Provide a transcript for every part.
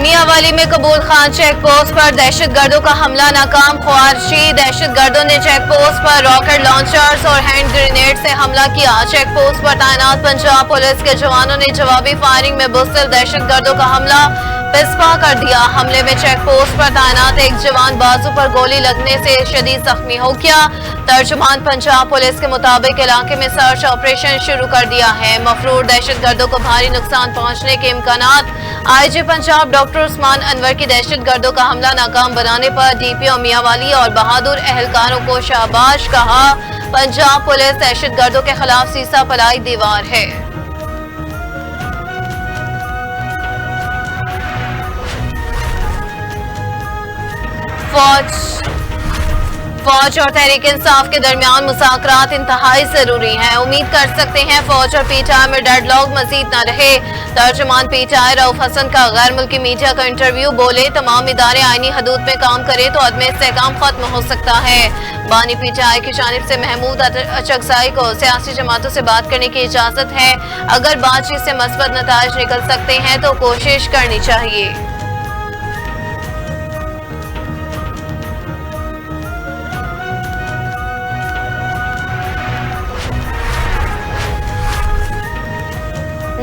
मियांवाली में कबूल Khan check post पर दहशतगर्दों का हमला नाकाम। ख्वारिशी दहशतगर्दों ने चेक पोस्ट पर रॉकेट लॉन्चर्स और हैंड ग्रेनेड से हमला किया। चेक पोस्ट पर तैनात पंजाब पुलिस के जवानों ने जवाबी फायरिंग में बुज़दिल दहशतगर्दों का हमला पिस्पा कर दिया। हमले में चेक पोस्ट पर तैनात एक जवान बाजू पर गोली लगने से शदीद जख्मी हो गया। तर्जुमान पंजाब पुलिस के मुताबिक इलाके में सर्च ऑपरेशन शुरू कर दिया है। मफरूर दहशतगर्दों को भारी नुकसान पहुंचने के इम्कानात। आईजी पंजाब डॉक्टर उस्मान अनवर की दहशतगर्दों का हमला नाकाम बनाने पर डीपीओ मियांवाली और बहादुर एहलकारों को शाबाश कहा। पंजाब पुलिस दहशतगर्दों के खिलाफ सीसा पलाई दीवार है। फौज और तहरीक इंसाफ के दरमियान मुज़ाकरात इंतहाई जरूरी हैं। उम्मीद कर सकते हैं फौज और पीटीआई में डेडलॉक मजीद न रहे। तर्जुमान पीटीआई रऊफ हसन का गैर मुल्की मीडिया का इंटरव्यू। बोले, तमाम इदारे आईनी हदूद में काम करें तो अदम इस्तेहकाम खत्म हो सकता है। बानी पीटीआई की जानिब से महमूद अचकज़ई को सियासी जमातों से बात करने की इजाजत है। अगर बातचीत से मस्बत नताइज निकल सकते हैं तो कोशिश करनी चाहिए।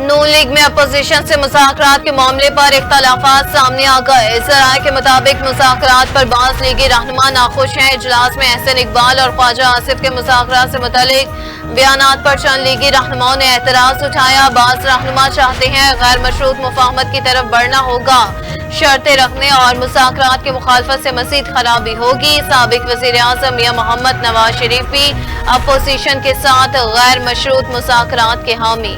नून लीग में अपोजिशन से मुज़ाकरात के मामले पर इख्तलाफात सामने आ गए। ज़राए के मुताबिक मुज़ाकरात पर बाज़ लीगी रहनुमा नाखुश हैं। इजलास में एहसन इकबाल और ख्वाजा आसिफ के मुज़ाकरात से मुतालिक बयानात पर चंद लीगी रहनुमाओं ने एतराज़ उठाया। बाज़ रहनुमा चाहते हैं गैर मशरूत मुफाहमत की तरफ बढ़ना होगा। शर्तें रखने और मुज़ाकरात की मुखालफत से मज़ीद खराबी होगी। साबिक वज़ीर आज़म मियां मोहम्मद नवाज शरीफ भी अपोजिशन के साथ गैर मशरूत मुज़ाकरात के हामी।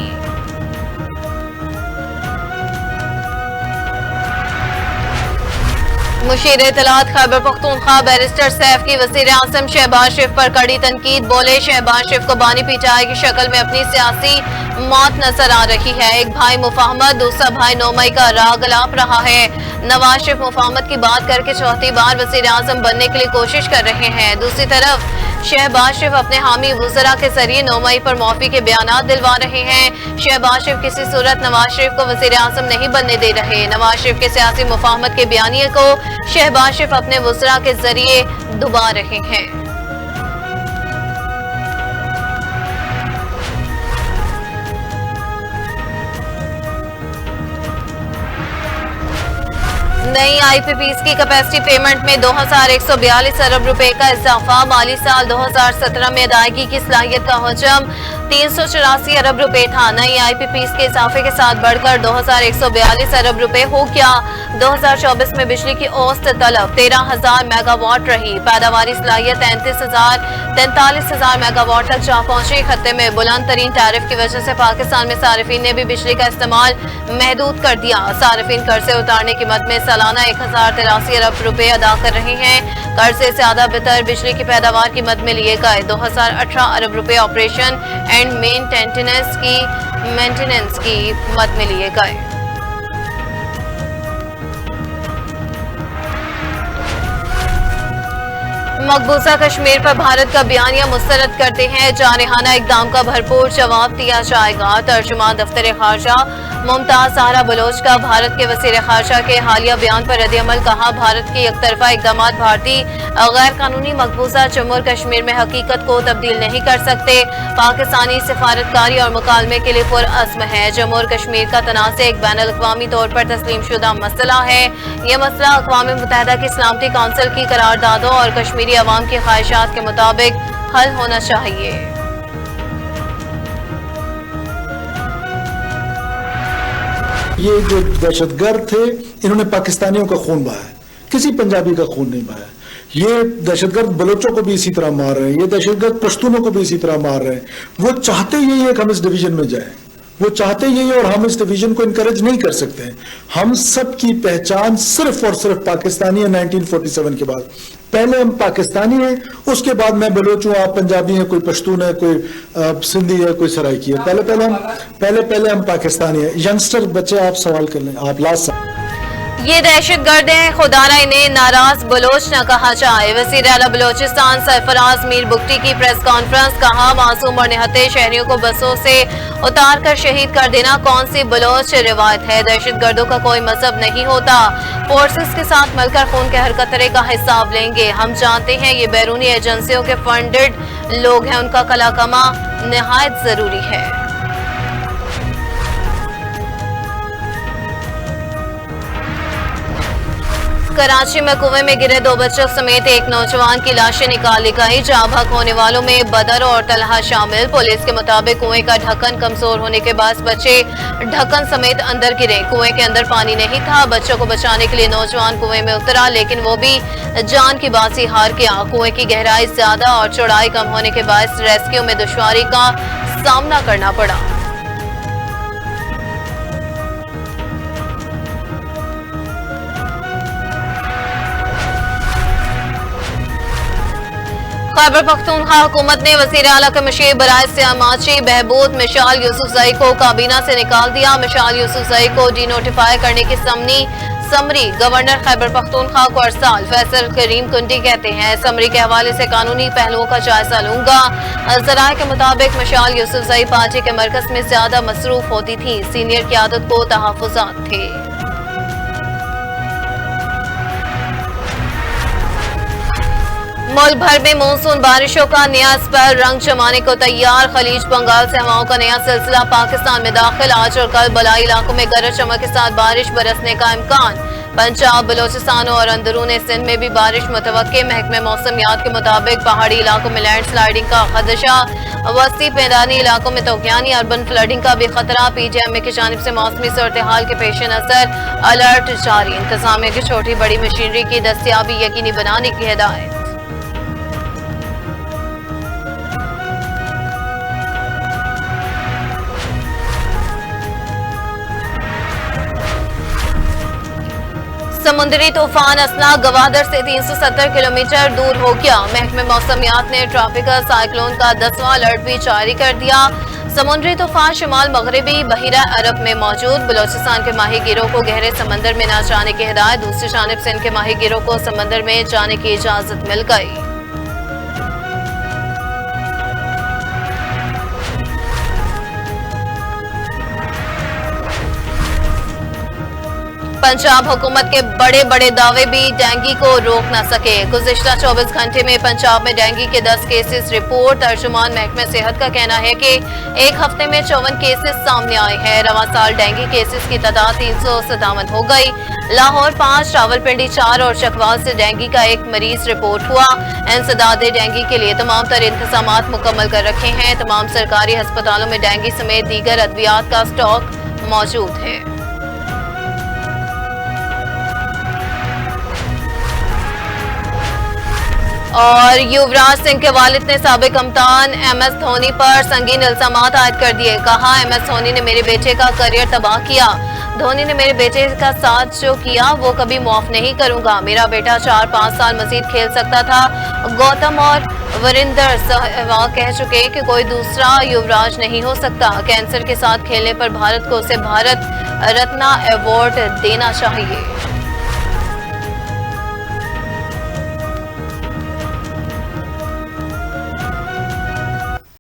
मुशीर इत्तलात खैबर पख्तूनख्वा बैरिस्टर सैफ की वज़ीर आज़म शहबाज शरीफ पर कड़ी तनकीद। बोले, शहबाज शरीफ को बानी पीटीआई की शक्ल में अपनी सियासी मौत नजर आ रही है। एक भाई मुफाहमत, दूसरा भाई 9 मई का राग अलाप रहा है। नवाज शरीफ मुफाहमत की बात करके चौथी बार वज़ीर आज़म बनने के लिए कोशिश कर रहे हैं। दूसरी तरफ शहबाज शरीफ अपने हामी वुज़रा के जरिए 9 मई पर माफी के बयानात दिलवा रहे हैं। शहबाज शरीफ किसी सूरत नवाज शरीफ को वज़ीर आज़म नहीं बनने दे रहे। नवाज शरीफ के सियासी मुफाहमत के बयानिए को शहबाज शरीफ अपने वुज़रा के जरिए दुबा रहे हैं। नई IPPs की कैपेसिटी पेमेंट में 2142 अरब रुपए का इजाफा। माली साल 2017 में अदायगी की सलाहियत का हजम 384 अरब रुपए था। नई IPPs के इजाफे के साथ बढ़कर 2142 अरब रुपए हो गया। 2024 में बिजली की औसत तलब 13,000 मेगावाट रही। पैदावारी सलाहियत 43,000 मेगावाट तक जा पहुंची। खत्ते में बुलंद तरीन टैरिफ की वजह से पाकिस्तान में सारिफीन ने भी बिजली का इस्तेमाल महदूद कर दिया। सारिफीन कर्जे उतारने की मद में सालाना 1083 अरब रुपए अदा कर रहे हैं। कर्जे से ज्यादा बेहतर बिजली की पैदावार की मद में लिए गए 2018 अरब रुपए ऑपरेशन एंड मेंटेनेंस की मद में लिए गए। मकबूजा कश्मीर पर भारत का बयानिया मुस्तरद करते हैं। जारहाना इकदाम का भरपूर जवाब दिया जाएगा। तर्जुमान दफ्तर खारजा मुमताज ज़हरा बलोच का भारत के वज़ीर खारजा के हालिया बयान पर रद्द-ए-अमल। कहा, भारत के एकतरफा इकदाम भारतीय गैर कानूनी मकबूजा जम्मू और कश्मीर में हकीकत को तब्दील नहीं कर सकते। पाकिस्तानी सिफारतकारी और मुकालमे के लिए पुरअज़्म है। जम्मू और कश्मीर का तनाज़े एक बैनुल अक़वामी तौर पर तस्लीम शुदा मसला है। यह मसला अक़वाम मुत्तहिदा की सलामती कौंसिल की करारदादों और कश्मीरी अवाम की ख्वाहिशात के मुताबिक हल होना चाहिए। ये जो दहशतगर्द थे, इन्होंने पाकिस्तानियों का खून बहाया, किसी पंजाबी का खून नहीं बहाया। ये दहशतगर्द बलोचों को भी इसी तरह मार रहे हैं, ये दहशतगर्द पश्तूनों को भी इसी तरह मार रहे हैं। वो चाहते यही है कि हम इस डिवीजन में जाएं, वो चाहते यही है, और हम इस डिवीजन को इनकरेज नहीं कर सकते हैं। हम सब की पहचान सिर्फ और सिर्फ पाकिस्तानी है। 1947 के बाद पहले हम पाकिस्तानी हैं, उसके बाद मैं बलोच हूं, आप पंजाबी हैं, कोई पश्तून है, कोई सिंधी है, कोई सराइकी है। पहले हम पाकिस्तानी हैं। यंगस्टर बच्चे आप सवाल कर लें, आप लास्ट ये दहशतगर्द हैं, खुदारा इन्हें नाराज बलोच न कहा जाए। वज़ीर आला बलोचिस्तान सरफराज मीर बुगटी की प्रेस कॉन्फ्रेंस, कहा मासूम और निहत्ते शहरियों को बसों से उतार कर शहीद कर देना कौन सी बलोच रिवायत है। दहशतगर्दों का कोई मजहब नहीं होता, फोर्सेस के साथ मिलकर खून के हर कतरे का हिसाब लेंगे। हम जानते हैं ये बैरूनी एजेंसियों के फंडेड लोग हैं, उनका कलाकमा निहायत जरूरी है। कराची में कुएं में गिरे 2 बच्चों समेत एक नौजवान की लाशें निकाली गई। जाँ बहक होने वालों में बदर और तलहा शामिल। पुलिस के मुताबिक कुएं का ढक्कन कमजोर होने के बाद बच्चे ढक्कन समेत अंदर गिरे। कुएं के अंदर पानी नहीं था। बच्चों को बचाने के लिए नौजवान कुएं में उतरा, लेकिन वो भी जान की बाजी हार गया। कुएं की गहराई ज्यादा और चौड़ाई कम होने के बाद रेस्क्यू में दुश्वारी का सामना करना पड़ा। खैबर पख्तूनख्वा हुकूमत ने वज़ीर आला के मशीर बराए सियामाची बहबूद मिशाल यूसुफजई को काबीना से निकाल दिया। मिशाल यूसुफजई को डिनोटिफाई करने की समरी गवर्नर खैबर पख्तूनख्वा को अरसाल फैसल करीम कुंडी कहते हैं। समरी के हवाले से कानूनी पहलुओं का जायजा लूंगा। जराये के मुताबिक मिशाल यूसुफजई पार्टी के मरकज में ज्यादा मसरूफ होती थी। सीनियर क़यादत को तहफ़्फ़ुज़ात थे। मुल्क भर में मानसून बारिशों का नया स्पेल रंग जमाने को तैयार। खलीज बंगाल से हवाओं का नया सिलसिला पाकिस्तान में दाखिल। आज और कल बलाई इलाकों में गरज चमक के साथ बारिश बरसने का इम्कान। पंजाब, बलोचिस्तान और अंदरून सिंध में भी बारिश मुतवक्के। महकमे मौसमियात के मुताबिक पहाड़ी इलाकों में लैंड स्लाइडिंग का खदशा, वस्ती मैदानी इलाकों में तूफ़ानी अर्बन फ्लडिंग का भी खतरा। PTM की जानिब से मौसमी सूरत हाल के पेश नजर अलर्ट जारी। इंतजामिया की छोटी बड़ी मशीनरी की दस्तियाबी यकीनी बनाने की हिदायत। समुद्री तूफान असना गवादर से 370 किलोमीटर दूर हो गया। महकमे मौसमियात ने ट्रॉपिकल साइक्लोन का 10वां अलर्ट भी जारी कर दिया। समुद्री तूफान शुमाल मगरबी बहिरा अरब में मौजूद। बलोचिस्तान के माहीगीरों को गहरे समंदर में न जाने की हिदायत। दूसरी जानिब से इनके माहीगीरों को समंदर में जाने की इजाजत मिल गई। पंजाब हुकूमत के बड़े बड़े दावे भी डेंगू को रोक न सके। गुज़िश्ता 24 घंटे में पंजाब में डेंगू के 10 केसेस रिपोर्ट। तर्जुमान महकमे सेहत का कहना है कि एक हफ्ते में 54 केसेस सामने आए हैं। रवां साल डेंगू केसेस की तादाद 357 हो गई। लाहौर 5, रावलपिंडी 4 और चकवाल से डेंगू का एक मरीज रिपोर्ट हुआ। इंसदादे डेंगू के लिए तमाम तर इंतजामात मुकम्मल कर रखे हैं। तमाम सरकारी अस्पतालों में डेंगू समेत दीगर अद्वियात का स्टॉक मौजूद है। और युवराज सिंह के वालिद ने साबिक कप्तान MS धोनी पर संगीन इल्जामात आयद कर दिए। कहा, MS धोनी ने मेरे बेटे का करियर तबाह किया। धोनी ने मेरे बेटे का साथ जो किया वो कभी माफ नहीं करूंगा। मेरा बेटा 4-5 साल मजीद खेल सकता था। गौतम और वरिंदर सहवाग कह चुके कि कोई दूसरा युवराज नहीं हो सकता। कैंसर के साथ खेलने पर भारत को उसे भारत रत्न अवार्ड देना चाहिए।